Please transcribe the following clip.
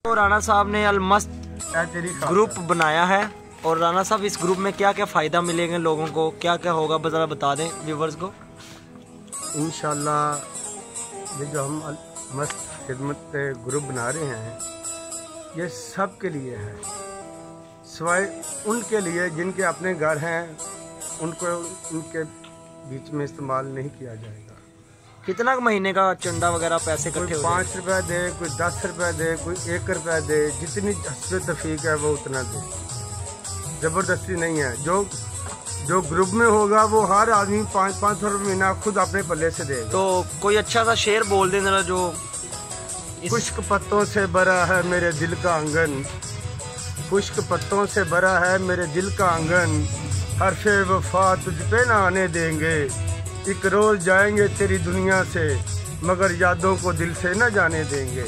तो राना साहब ने अलमस्त ग्रुप बनाया है और राना साहब इस ग्रुप में क्या क्या फ़ायदा मिलेंगे लोगों को, क्या क्या होगा ज़रा बता दें व्यूवर्स को। इंशाल्लाह ये जो हम मस्त खिदमत ग्रुप बना रहे हैं ये सब के लिए है, सिवाय उनके लिए जिनके अपने घर हैं उनको उनके बीच में इस्तेमाल नहीं किया जाएगा। कितना महीने का चंदा वगैरह पैसे इकट्ठे? कोई 5 रुपये दे, कोई 10 रुपये दे, कोई 1 रुपया दे, जितनी हस्ब तफीक है वो उतना दे, ज़बरदस्ती नहीं है। जो ग्रुप में होगा वो हर आदमी 500 रुपये महीना खुद अपने पल्ले से देगा। तो कोई अच्छा सा शेर बोल दें जरा जो खुश्क पत्तों से भरा है मेरे दिल का आंगन, खुश्क पत्तों से भरा है मेरे दिल का आंगन, हर्फ़े वफा तुझ पे ना आने देंगे, एक रोज जाएंगे तेरी दुनिया से मगर यादों को दिल से न जाने देंगे।